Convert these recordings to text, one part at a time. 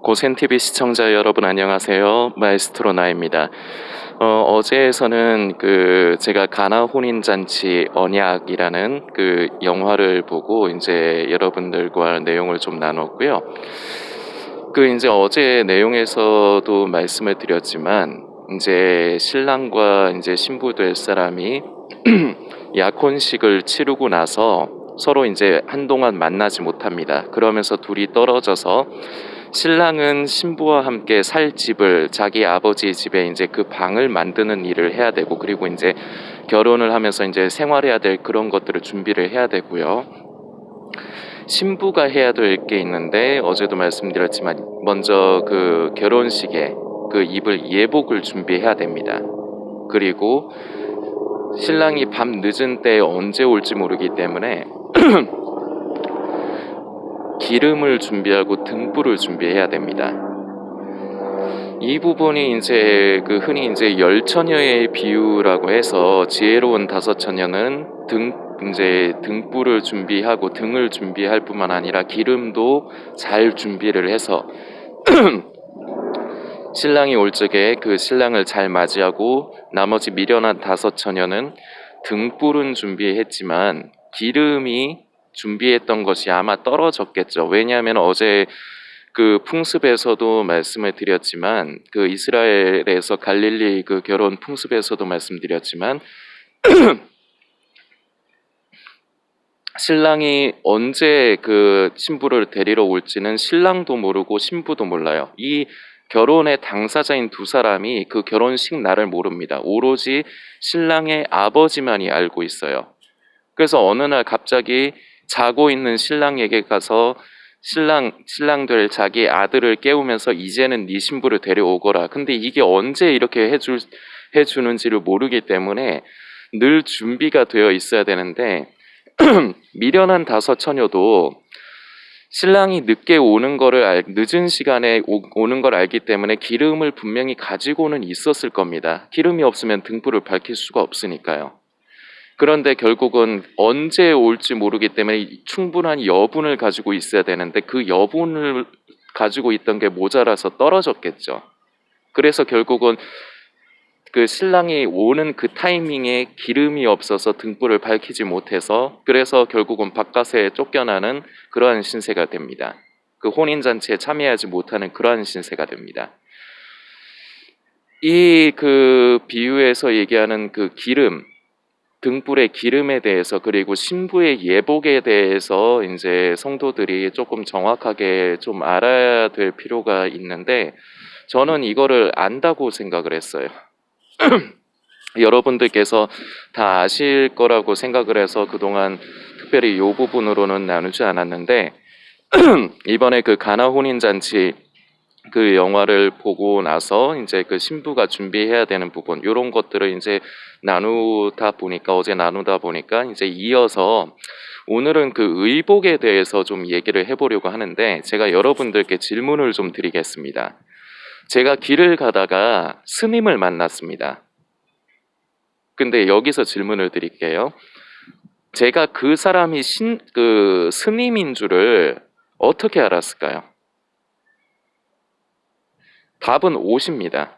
고센TV 시청자 여러분 안녕하세요. 마에스트로 나입니다. 어제에서는 제가 가나 혼인잔치 언약이라는 그 영화를 보고 이제 여러분들과 내용을 좀 나눴고요. 이제 어제 내용에서도 말씀을 드렸지만 이제 신랑과 이제 신부 될 사람이 약혼식을 치르고 나서 서로 이제 한동안 만나지 못합니다. 그러면서 둘이 떨어져서 신랑은 신부와 함께 살 집을 자기 아버지 집에 이제 그 방을 만드는 일을 해야 되고, 그리고 이제 결혼을 하면서 이제 생활해야 될 그런 것들을 준비를 해야 되고요. 신부가 해야 될 게 있는데 어제도 말씀드렸지만 먼저 그 결혼식에 그 입을 예복을 준비해야 됩니다. 그리고 신랑이 밤 늦은 때에 언제 올지 모르기 때문에 기름을 준비하고 등불을 준비해야 됩니다. 이 부분이 이제 흔히 이제 열처녀의 비유라고 해서 지혜로운 다섯 처녀는 등불을 준비하고 등을 준비할 뿐만 아니라 기름도 잘 준비를 해서 신랑이 올 적에 그 신랑을 잘 맞이하고, 나머지 미련한 다섯 처녀는 등불은 준비했지만 기름이 준비했던 것이 아마 떨어졌겠죠. 왜냐하면 어제 그 풍습에서도 말씀을 드렸지만, 그 이스라엘에서 갈릴리 그 결혼 풍습에서도 말씀드렸지만 신랑이 언제 그 신부를 데리러 올지는 신랑도 모르고 신부도 몰라요. 이 결혼의 당사자인 두 사람이 그 결혼식 날을 모릅니다. 오로지 신랑의 아버지만이 알고 있어요. 그래서 어느 날 갑자기 자고 있는 신랑에게 가서 신랑 될 자기 아들을 깨우면서 이제는 네 신부를 데려오거라. 근데 이게 언제 이렇게 해주는지를 모르기 때문에 늘 준비가 되어 있어야 되는데 미련한 다섯 처녀도 신랑이 늦은 시간에 오는 걸 알기 때문에 기름을 분명히 가지고는 있었을 겁니다. 기름이 없으면 등불을 밝힐 수가 없으니까요. 그런데 결국은 언제 올지 모르기 때문에 충분한 여분을 가지고 있어야 되는데 그 여분을 가지고 있던 게 모자라서 떨어졌겠죠. 그래서 결국은 그 신랑이 오는 그 타이밍에 기름이 없어서 등불을 밝히지 못해서, 그래서 결국은 바깥에 쫓겨나는 그러한 신세가 됩니다. 그 혼인잔치에 참여하지 못하는 그러한 신세가 됩니다. 이 그 비유에서 얘기하는 그 기름, 등불의 기름에 대해서, 그리고 신부의 예복에 대해서 이제 성도들이 조금 정확하게 좀 알아야 될 필요가 있는데, 저는 이거를 안다고 생각을 했어요. 여러분들께서 다 아실 거라고 생각을 해서 그동안 특별히 이 부분으로는 나누지 않았는데, 이번에 그 가나 혼인잔치 그 영화를 보고 나서 이제 그 신부가 준비해야 되는 부분, 이런 것들을 이제 어제 나누다 보니까 이제 이어서 오늘은 그 의복에 대해서 좀 얘기를 해보려고 하는데, 제가 여러분들께 질문을 좀 드리겠습니다. 제가 길을 가다가 스님을 만났습니다. 근데 여기서 질문을 드릴게요. 제가 그 사람이 스님인 줄을 어떻게 알았을까요? 답은 옷입니다.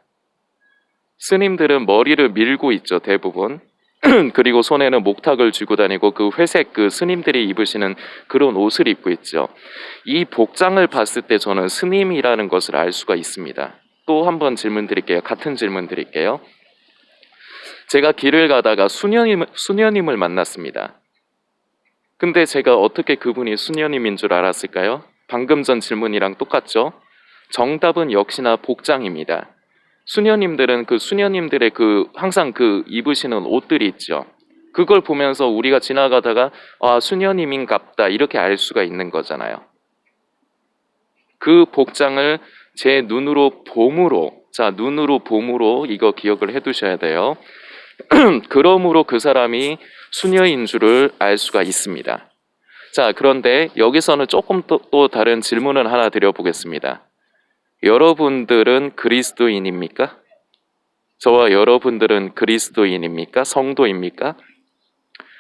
스님들은 머리를 밀고 있죠, 대부분. 그리고 손에는 목탁을 쥐고 다니고 그 회색 그 스님들이 입으시는 그런 옷을 입고 있죠. 이 복장을 봤을 때 저는 스님이라는 것을 알 수가 있습니다. 또 한번 질문 드릴게요. 같은 질문 드릴게요. 제가 길을 가다가 수녀님을 만났습니다. 근데 제가 어떻게 그분이 수녀님인 줄 알았을까요? 방금 전 질문이랑 똑같죠? 정답은 역시나 복장입니다. 수녀님들은 그 수녀님들의 항상 입으시는 옷들이 있죠. 그걸 보면서 우리가 지나가다가 수녀님인갑다 이렇게 알 수가 있는 거잖아요. 그 복장을 제 눈으로 봄으로 이거 기억을 해두셔야 돼요. 그러므로 그 사람이 수녀인 줄을 알 수가 있습니다. 자, 그런데 여기서는 조금 또 다른 질문을 하나 드려보겠습니다. 여러분들은 그리스도인입니까? 저와 여러분들은 그리스도인입니까? 성도입니까?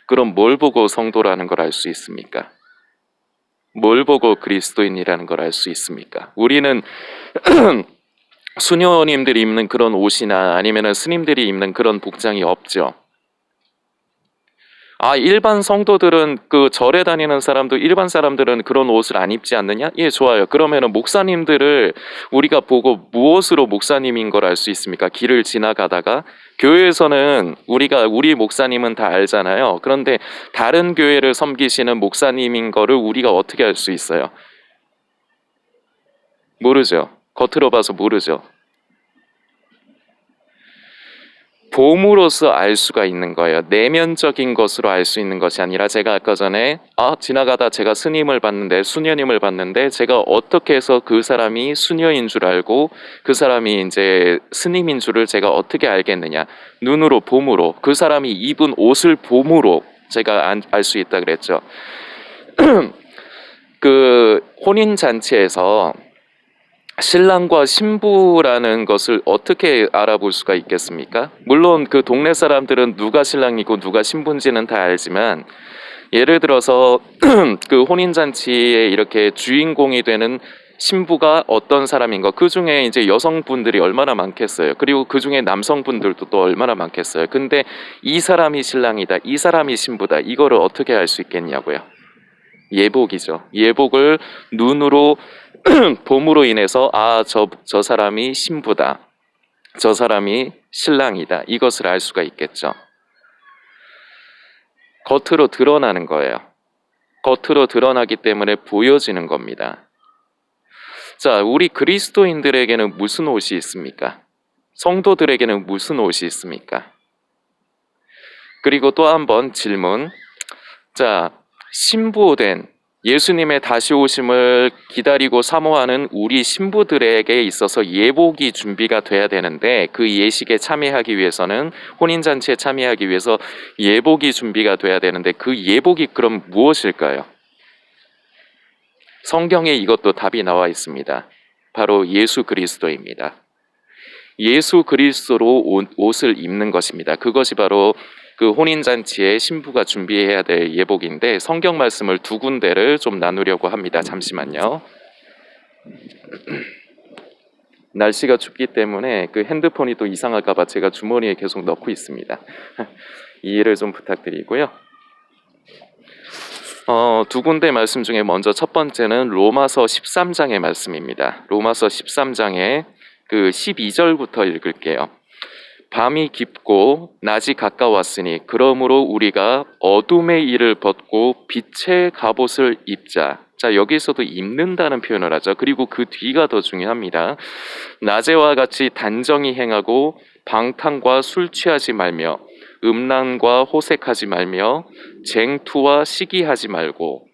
그럼 뭘 보고 성도라는 걸 알 수 있습니까? 뭘 보고 그리스도인이라는 걸 알 수 있습니까? 우리는 수녀님들이 입는 그런 옷이나 아니면은 스님들이 입는 그런 복장이 없죠. 일반 성도들은 그 절에 다니는 사람도 일반 사람들은 그런 옷을 안 입지 않느냐? 예, 좋아요. 그러면은 목사님들을 우리가 보고 무엇으로 목사님인 걸 알 수 있습니까? 길을 지나가다가 교회에서는 우리 목사님은 다 알잖아요. 그런데 다른 교회를 섬기시는 목사님인 거를 우리가 어떻게 알 수 있어요? 모르죠. 겉으로 봐서 모르죠. 봄으로서 알 수가 있는 거예요. 내면적인 것으로 알 수 있는 것이 아니라 제가 아까 전에 지나가다 제가 스님을 봤는데 수녀님을 봤는데 제가 어떻게 해서 그 사람이 수녀인 줄 알고 그 사람이 이제 스님인 줄을 제가 어떻게 알겠느냐. 눈으로 봄으로 그 사람이 입은 옷을 봄으로 제가 알 수 있다 그랬죠. 그 혼인 잔치에서 신랑과 신부라는 것을 어떻게 알아볼 수가 있겠습니까? 물론 그 동네 사람들은 누가 신랑이고 누가 신부인지는 다 알지만 예를 들어서 그 혼인잔치에 이렇게 주인공이 되는 신부가 어떤 사람인가 그 중에 이제 여성분들이 얼마나 많겠어요. 그리고 그 중에 남성분들도 또 얼마나 많겠어요. 근데 이 사람이 신랑이다, 이 사람이 신부다, 이거를 어떻게 알 수 있겠냐고요. 예복이죠. 예복을 눈으로 봄으로 인해서 저 사람이 신부다, 저 사람이 신랑이다, 이것을 알 수가 있겠죠. 겉으로 드러나는 거예요. 겉으로 드러나기 때문에 보여지는 겁니다. 자, 우리 그리스도인들에게는 무슨 옷이 있습니까? 성도들에게는 무슨 옷이 있습니까? 그리고 또 한 번 질문. 자, 신부된 예수님의 다시 오심을 기다리고 사모하는 우리 신부들에게 있어서 예복이 준비가 돼야 되는데 그 예식에 참여하기 위해서는 혼인잔치에 참여하기 위해서 예복이 준비가 돼야 되는데 그 예복이 그럼 무엇일까요? 성경에 이것도 답이 나와 있습니다. 바로 예수 그리스도입니다. 예수 그리스도로 옷을 입는 것입니다. 그것이 바로 그 혼인잔치에 신부가 준비해야 될 예복인데 성경 말씀을 두 군데를 좀 나누려고 합니다. 잠시만요. 날씨가 춥기 때문에 그 핸드폰이 또 이상할까 봐 제가 주머니에 계속 넣고 있습니다. 이해를 좀 부탁드리고요. 두 군데 말씀 중에 먼저 첫 번째는 로마서 13장의 말씀입니다. 로마서 13장의 그 12절부터 읽을게요. 밤이 깊고 낮이 가까웠으니 그러므로 우리가 어둠의 일을 벗고 빛의 갑옷을 입자. 자, 여기서도 입는다는 표현을 하죠. 그리고 그 뒤가 더 중요합니다. 낮에와 같이 단정히 행하고 방탕과 술 취하지 말며 음란과 호색하지 말며 쟁투와 시기하지 말고.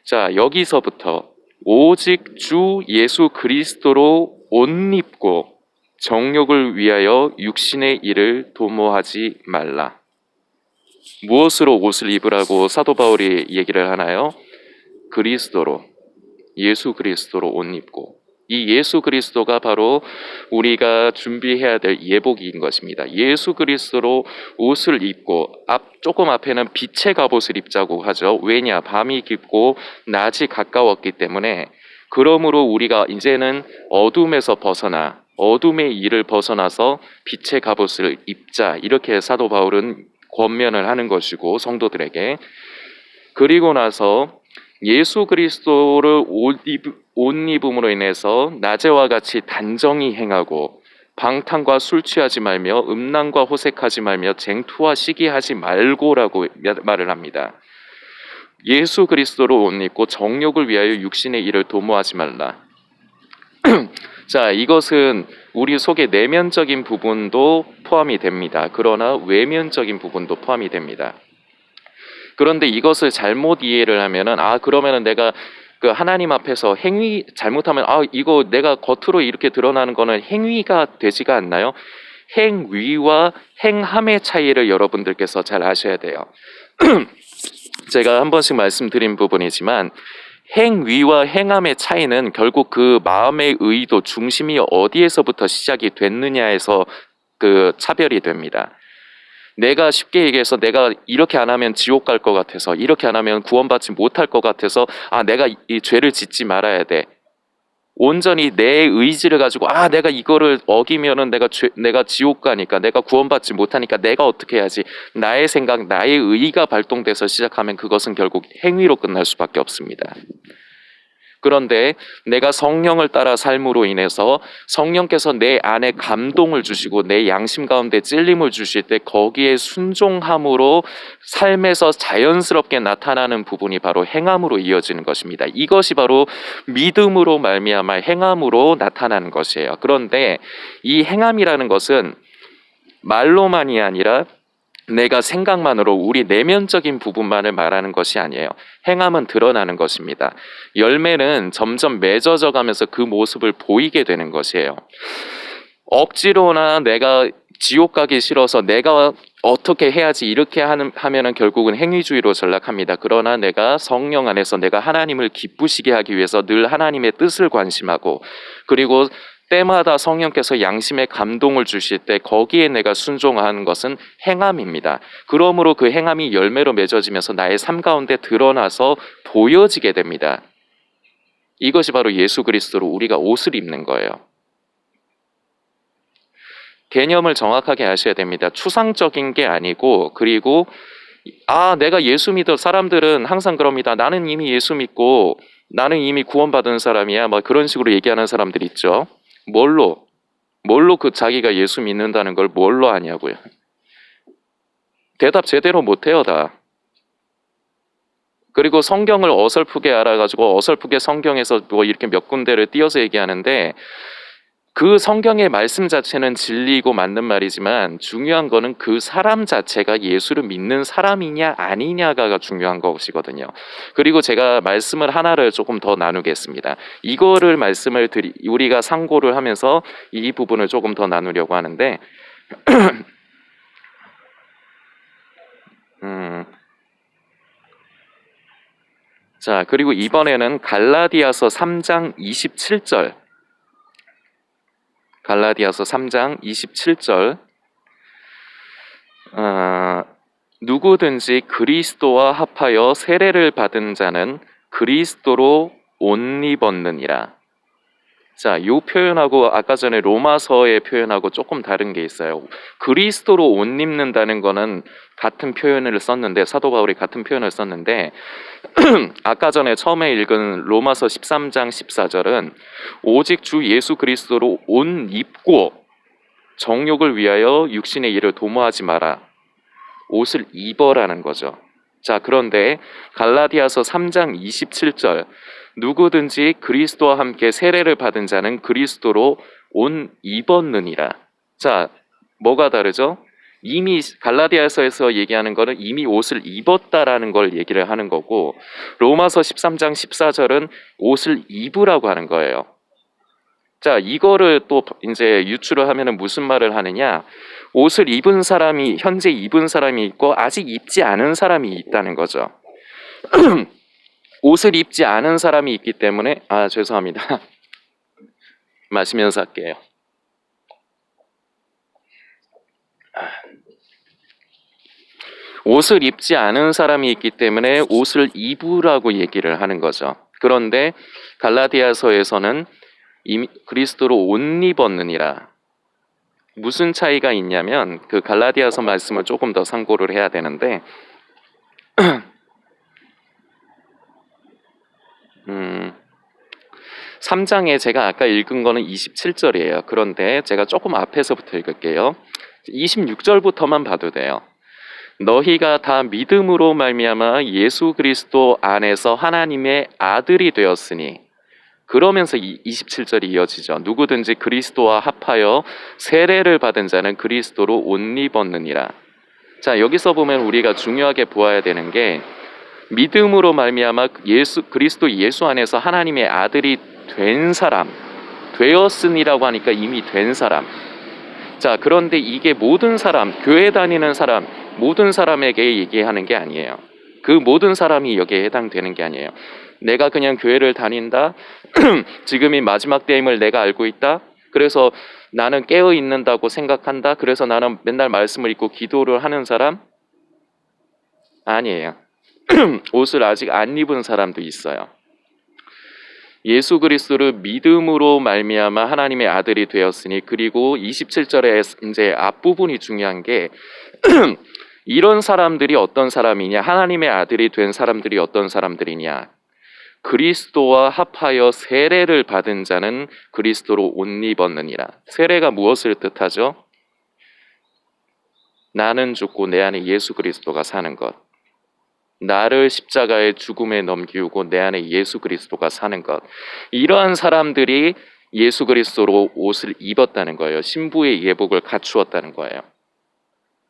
자, 여기서부터 오직 주 예수 그리스도로 옷 입고 정욕을 위하여 육신의 일을 도모하지 말라. 무엇으로 옷을 입으라고 사도 바울이 얘기를 하나요? 그리스도로, 예수 그리스도로 옷 입고. 이 예수 그리스도가 바로 우리가 준비해야 될 예복인 것입니다. 예수 그리스도로 옷을 입고 조금 앞에는 빛의 갑옷을 입자고 하죠. 왜냐? 밤이 깊고 낮이 가까웠기 때문에. 그러므로 우리가 이제는 어둠에서 벗어나 어둠의 일을 벗어나서 빛의 갑옷을 입자, 이렇게 사도 바울은 권면을 하는 것이고 성도들에게. 그리고 나서 예수 그리스도를 옷 입음으로 인해서 낮에와 같이 단정히 행하고 방탕과 술 취하지 말며 음란과 호색하지 말며 쟁투와 시기하지 말고라고 말을 합니다. 예수 그리스도로 옷 입고 정욕을 위하여 육신의 일을 도모하지 말라. 자, 이것은 우리 속의 내면적인 부분도 포함이 됩니다. 그러나 외면적인 부분도 포함이 됩니다. 그런데 이것을 잘못 이해를 하면은 그러면은 내가 그 하나님 앞에서 행위 잘못하면 이거 내가 겉으로 이렇게 드러나는 거는 행위가 되지가 않나요? 행위와 행함의 차이를 여러분들께서 잘 아셔야 돼요. 제가 한 번씩 말씀드린 부분이지만 행위와 행함의 차이는 결국 그 마음의 의도 중심이 어디에서부터 시작이 됐느냐에서 그 차별이 됩니다. 내가 쉽게 얘기해서 내가 이렇게 안 하면 지옥 갈 것 같아서, 이렇게 안 하면 구원받지 못할 것 같아서 내가 이 죄를 짓지 말아야 돼. 온전히 내 의지를 가지고 내가 이거를 어기면은 내가 지옥 가니까 내가 구원받지 못하니까 내가 어떻게 해야지 나의 생각 나의 의의가 발동돼서 시작하면 그것은 결국 행위로 끝날 수밖에 없습니다. 그런데 내가 성령을 따라 삶으로 인해서 성령께서 내 안에 감동을 주시고 내 양심 가운데 찔림을 주실 때 거기에 순종함으로 삶에서 자연스럽게 나타나는 부분이 바로 행함으로 이어지는 것입니다. 이것이 바로 믿음으로 말미암아 행함으로 나타나는 것이에요. 그런데 이 행함이라는 것은 말로만이 아니라 내가 생각만으로 우리 내면적인 부분만을 말하는 것이 아니에요. 행함은 드러나는 것입니다. 열매는 점점 맺어져 가면서 그 모습을 보이게 되는 것이에요. 억지로나 내가 지옥 가기 싫어서 내가 어떻게 해야지 이렇게 하면은 결국은 행위주의로 전락합니다. 그러나 내가 성령 안에서 내가 하나님을 기쁘시게 하기 위해서 늘 하나님의 뜻을 관심하고 그리고 때마다 성령께서 양심의 감동을 주실 때 거기에 내가 순종하는 것은 행함입니다. 그러므로 그 행함이 열매로 맺어지면서 나의 삶 가운데 드러나서 보여지게 됩니다. 이것이 바로 예수 그리스도로 우리가 옷을 입는 거예요. 개념을 정확하게 아셔야 됩니다. 추상적인 게 아니고 그리고 내가 예수 믿어 사람들은 항상 그럽니다. 나는 이미 예수 믿고 나는 이미 구원받은 사람이야. 뭐 그런 식으로 얘기하는 사람들 있죠. 뭘로 그 자기가 예수 믿는다는 걸 뭘로 아냐고요. 대답 제대로 못해요 다. 그리고 성경을 어설프게 알아가지고 어설프게 성경에서 뭐 이렇게 몇 군데를 띄어서 얘기하는데 그 성경의 말씀 자체는 진리이고 맞는 말이지만 중요한 거는 그 사람 자체가 예수를 믿는 사람이냐 아니냐가 중요한 것이거든요. 그리고 제가 말씀을 하나를 조금 더 나누겠습니다. 이거를 우리가 상고를 하면서 이 부분을 조금 더 나누려고 하는데 자, 그리고 이번에는 갈라디아서 3장 27절 갈라디아서 3장 27절 누구든지 그리스도와 합하여 세례를 받은 자는 그리스도로 옷 입었느니라. 자, 이 표현하고 아까 전에 로마서의 표현하고 조금 다른 게 있어요. 그리스도로 옷 입는다는 거는 같은 표현을 썼는데 사도 바울이 같은 표현을 썼는데 아까 전에 처음에 읽은 로마서 13장 14절은 오직 주 예수 그리스도로 옷 입고 정욕을 위하여 육신의 일을 도모하지 마라. 옷을 입어라는 거죠. 자, 그런데 갈라디아서 3장 27절 누구든지 그리스도와 함께 세례를 받은 자는 그리스도로 옷 입었느니라. 자, 뭐가 다르죠? 이미 갈라디아서에서 얘기하는 거는 이미 옷을 입었다라는 걸 얘기를 하는 거고 로마서 13장 14절은 옷을 입으라고 하는 거예요. 자, 이거를 또 이제 유추를 하면은 무슨 말을 하느냐? 옷을 입은 사람이 현재 입은 사람이 있고 아직 입지 않은 사람이 있다는 거죠. 옷을 입지 않은 사람이 있기 때문에 죄송합니다. 마시면서 할게요. 옷을 입지 않은 사람이 있기 때문에 옷을 입으라고 얘기를 하는 거죠. 그런데 갈라디아서에서는 그리스도로 옷 입었느니라. 무슨 차이가 있냐면 그 갈라디아서 말씀을 조금 더 상고를 해야 되는데 3장에 제가 아까 읽은 거는 27절이에요. 그런데 제가 조금 앞에서부터 읽을게요. 26절부터만 봐도 돼요. 너희가 다 믿음으로 말미암아 예수 그리스도 안에서 하나님의 아들이 되었으니 그러면서 27절이 이어지죠. 누구든지 그리스도와 합하여 세례를 받은 자는 그리스도로 옷 입었느니라. 자, 여기서 보면 우리가 중요하게 보아야 되는 게 믿음으로 말미암아 그리스도 예수 안에서 하나님의 아들이 된 사람, 되었으니라고 하니까 이미 된 사람. 자, 그런데 이게 모든 사람, 교회 다니는 사람, 모든 사람에게 얘기하는 게 아니에요. 그 모든 사람이 여기에 해당되는 게 아니에요. 내가 그냥 교회를 다닌다. 지금이 마지막 때임을 내가 알고 있다. 그래서 나는 깨어 있는다고 생각한다. 그래서 나는 맨날 말씀을 읽고 기도를 하는 사람? 아니에요. 옷을 아직 안 입은 사람도 있어요. 예수 그리스도를 믿음으로 말미암아 하나님의 아들이 되었으니, 그리고 27절에 이제 앞부분이 중요한 게 이런 사람들이 어떤 사람이냐, 하나님의 아들이 된 사람들이 어떤 사람들이냐, 그리스도와 합하여 세례를 받은 자는 그리스도로 옷 입었느니라. 세례가 무엇을 뜻하죠? 나는 죽고 내 안에 예수 그리스도가 사는 것, 나를 십자가의 죽음에 넘기우고 내 안에 예수 그리스도가 사는 것, 이러한 사람들이 예수 그리스도로 옷을 입었다는 거예요. 신부의 예복을 갖추었다는 거예요.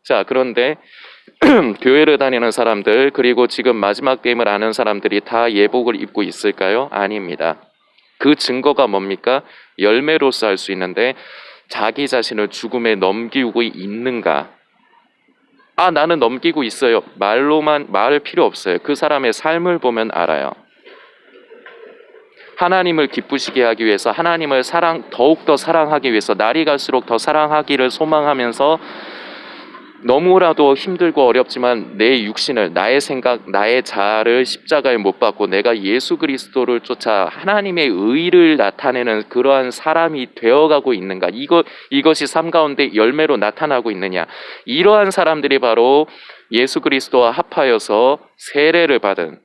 자, 그런데 교회를 다니는 사람들, 그리고 지금 마지막 때임을 아는 사람들이 다 예복을 입고 있을까요? 아닙니다. 그 증거가 뭡니까? 열매로서 알 수 있는데, 자기 자신을 죽음에 넘기고 있는가? 아, 나는 넘기고 있어요. 말로만 말할 필요 없어요. 그 사람의 삶을 보면 알아요. 하나님을 기쁘시게 하기 위해서, 하나님을 더욱더 사랑하기 위해서, 날이 갈수록 더 사랑하기를 소망하면서 너무라도 힘들고 어렵지만 내 육신을, 나의 생각, 나의 자아를 십자가에 못 박고 내가 예수 그리스도를 쫓아 하나님의 의를 나타내는 그러한 사람이 되어가고 있는가? 이것이 삶 가운데 열매로 나타나고 있느냐? 이러한 사람들이 바로 예수 그리스도와 합하여서 세례를 받은,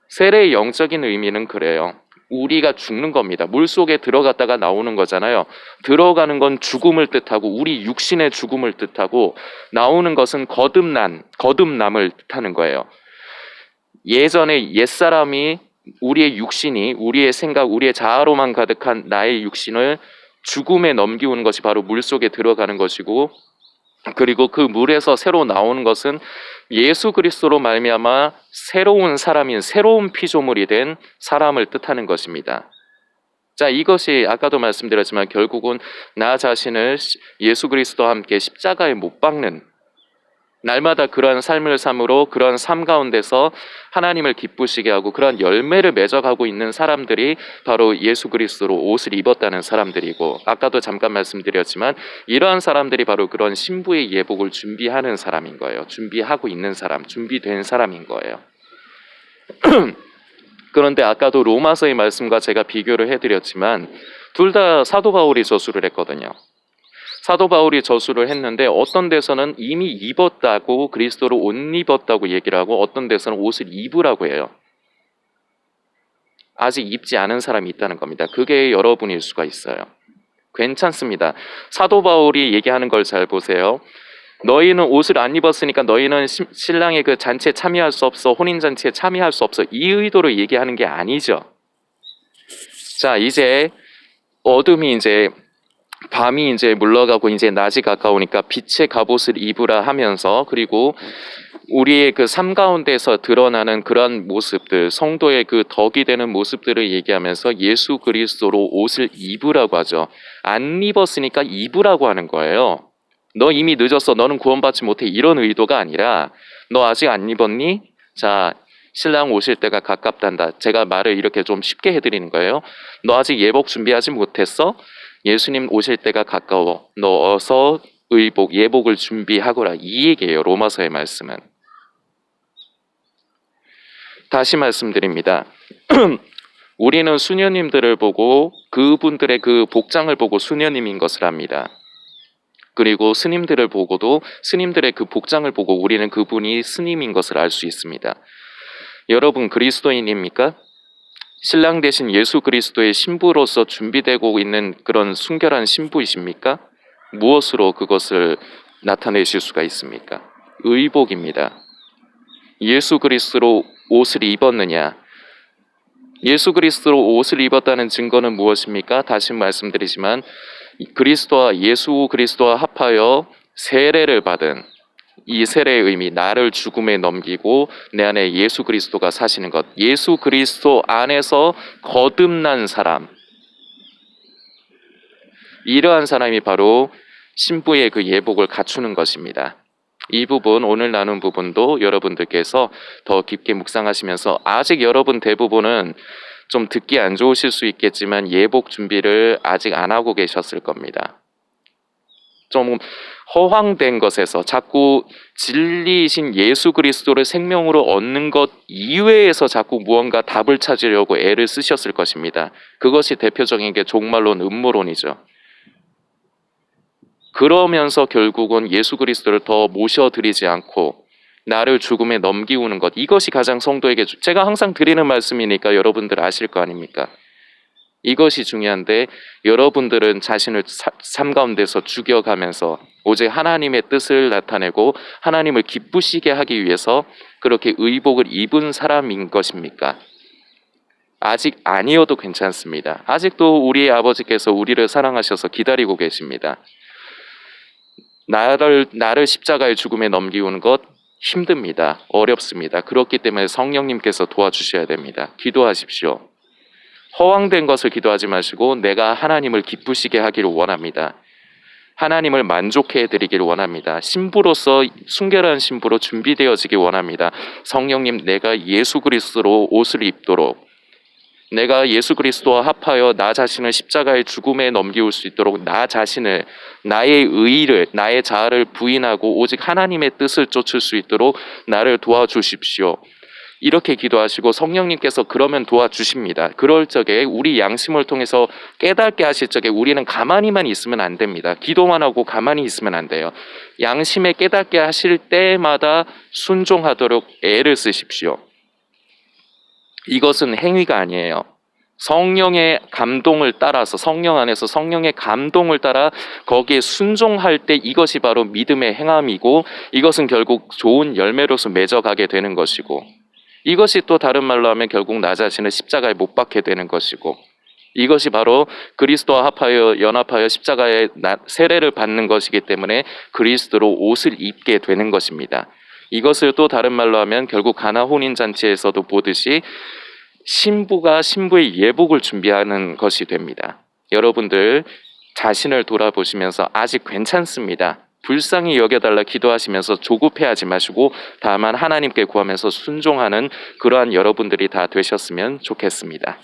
세례의 영적인 의미는 그래요. 우리가 죽는 겁니다. 물속에 들어갔다가 나오는 거잖아요. 들어가는 건 죽음을 뜻하고, 우리 육신의 죽음을 뜻하고, 나오는 것은 거듭남을 뜻하는 거예요. 예전에 옛사람이, 우리의 육신이, 우리의 생각, 우리의 자아로만 가득한 나의 육신을 죽음에 넘기우는 것이 바로 물속에 들어가는 것이고, 그리고 그 물에서 새로 나오는 것은 예수 그리스도로 말미암아 새로운 사람인, 새로운 피조물이 된 사람을 뜻하는 것입니다. 자, 이것이 아까도 말씀드렸지만 결국은 나 자신을 예수 그리스도와 함께 십자가에 못 박는, 날마다 그러한 삶을 삶으로 그러한 삶 가운데서 하나님을 기쁘시게 하고 그러한 열매를 맺어가고 있는 사람들이 바로 예수 그리스도로 옷을 입었다는 사람들이고, 아까도 잠깐 말씀드렸지만 이러한 사람들이 바로 그런 신부의 예복을 준비하는 사람인 거예요. 준비하고 있는 사람, 준비된 사람인 거예요. 그런데 아까도 로마서의 말씀과 제가 비교를 해드렸지만 둘 다 사도 바울이 저수를 했거든요. 사도 바울이 저수를 했는데 어떤 데서는 이미 입었다고, 그리스도로 옷 입었다고 얘기를 하고, 어떤 데서는 옷을 입으라고 해요. 아직 입지 않은 사람이 있다는 겁니다. 그게 여러분일 수가 있어요. 괜찮습니다. 사도 바울이 얘기하는 걸 잘 보세요. 너희는 옷을 안 입었으니까 너희는 신랑의 그 잔치에 참여할 수 없어, 혼인잔치에 참여할 수 없어, 이 의도로 얘기하는 게 아니죠. 자, 이제 어둠이 밤이 물러가고 이제 낮이 가까우니까 빛의 갑옷을 입으라 하면서, 그리고 우리의 그 삶 가운데서 드러나는 그러한 모습들, 성도의 그 덕이 되는 모습들을 얘기하면서 예수 그리스도로 옷을 입으라고 하죠. 안 입었으니까 입으라고 하는 거예요. 너 이미 늦었어, 너는 구원받지 못해, 이런 의도가 아니라, 너 아직 안 입었니? 자, 신랑 오실 때가 가깝단다. 제가 말을 이렇게 좀 쉽게 해드리는 거예요. 너 아직 예복 준비하지 못했어? 예수님 오실 때가 가까워. 너 어서 예복을 준비하거라. 이 얘기예요. 로마서의 말씀은. 다시 말씀드립니다. 우리는 수녀님들을 보고, 그분들의 그 복장을 보고 수녀님인 것을 압니다. 그리고 스님들을 보고도 스님들의 그 복장을 보고 우리는 그분이 스님인 것을 알 수 있습니다. 여러분, 그리스도인입니까? 신랑 되신 예수 그리스도의 신부로서 준비되고 있는 그런 순결한 신부이십니까? 무엇으로 그것을 나타내실 수가 있습니까? 의복입니다. 예수 그리스도로 옷을 입었느냐? 예수 그리스도로 옷을 입었다는 증거는 무엇입니까? 다시 말씀드리지만 예수 그리스도와 합하여 세례를 받은, 이 세례의 의미, 나를 죽음에 넘기고 내 안에 예수 그리스도가 사시는 것, 예수 그리스도 안에서 거듭난 사람, 이러한 사람이 바로 신부의 그 예복을 갖추는 것입니다. 이 부분, 오늘 나눈 부분도 여러분들께서 더 깊게 묵상하시면서, 아직 여러분 대부분은 좀 듣기 안 좋으실 수 있겠지만 예복 준비를 아직 안 하고 계셨을 겁니다. 좀 허황된 것에서 자꾸 진리이신 예수 그리스도를 생명으로 얻는 것 이외에서 자꾸 무언가 답을 찾으려고 애를 쓰셨을 것입니다. 그것이 대표적인 게 종말론, 음모론이죠. 그러면서 결국은 예수 그리스도를 더 모셔드리지 않고 나를 죽음에 넘기우는 것, 이것이 가장 성도에게 제가 항상 드리는 말씀이니까 여러분들 아실 거 아닙니까? 이것이 중요한데 여러분들은 자신을 삶 가운데서 죽여가면서 오직 하나님의 뜻을 나타내고 하나님을 기쁘시게 하기 위해서 그렇게 의복을 입은 사람인 것입니까? 아직 아니어도 괜찮습니다. 아직도 우리 아버지께서 우리를 사랑하셔서 기다리고 계십니다. 나를 십자가의 죽음에 넘기우는 것 힘듭니다. 어렵습니다. 그렇기 때문에 성령님께서 도와주셔야 됩니다. 기도하십시오. 허황된 것을 기도하지 마시고 내가 하나님을 기쁘시게 하기를 원합니다. 하나님을 만족해 드리기를 원합니다. 신부로서 순결한 신부로 준비되어지기 원합니다. 성령님, 내가 예수 그리스도로 옷을 입도록, 내가 예수 그리스도와 합하여 나 자신을 십자가의 죽음에 넘기울 수 있도록 나 자신을, 나의 의의를, 나의 자아를 부인하고 오직 하나님의 뜻을 쫓을 수 있도록 나를 도와주십시오. 이렇게 기도하시고 성령님께서 그러면 도와주십니다. 그럴 적에 우리 양심을 통해서 깨닫게 하실 적에 우리는 가만히만 있으면 안 됩니다. 기도만 하고 가만히 있으면 안 돼요. 양심에 깨닫게 하실 때마다 순종하도록 애를 쓰십시오. 이것은 행위가 아니에요. 성령의 감동을 따라서, 성령 안에서 성령의 감동을 따라 거기에 순종할 때 이것이 바로 믿음의 행함이고, 이것은 결국 좋은 열매로서 맺어가게 되는 것이고, 이것이 또 다른 말로 하면 결국 나 자신을 십자가에 못 박게 되는 것이고, 이것이 바로 그리스도와 합하여 연합하여 십자가의 세례를 받는 것이기 때문에 그리스도로 옷을 입게 되는 것입니다. 이것을 또 다른 말로 하면 결국 가나 혼인잔치에서도 보듯이 신부가 신부의 예복을 준비하는 것이 됩니다. 여러분들 자신을 돌아보시면서 아직 괜찮습니다. 불쌍히 여겨달라 기도하시면서 조급해하지 마시고 다만 하나님께 구하면서 순종하는 그러한 여러분들이 다 되셨으면 좋겠습니다.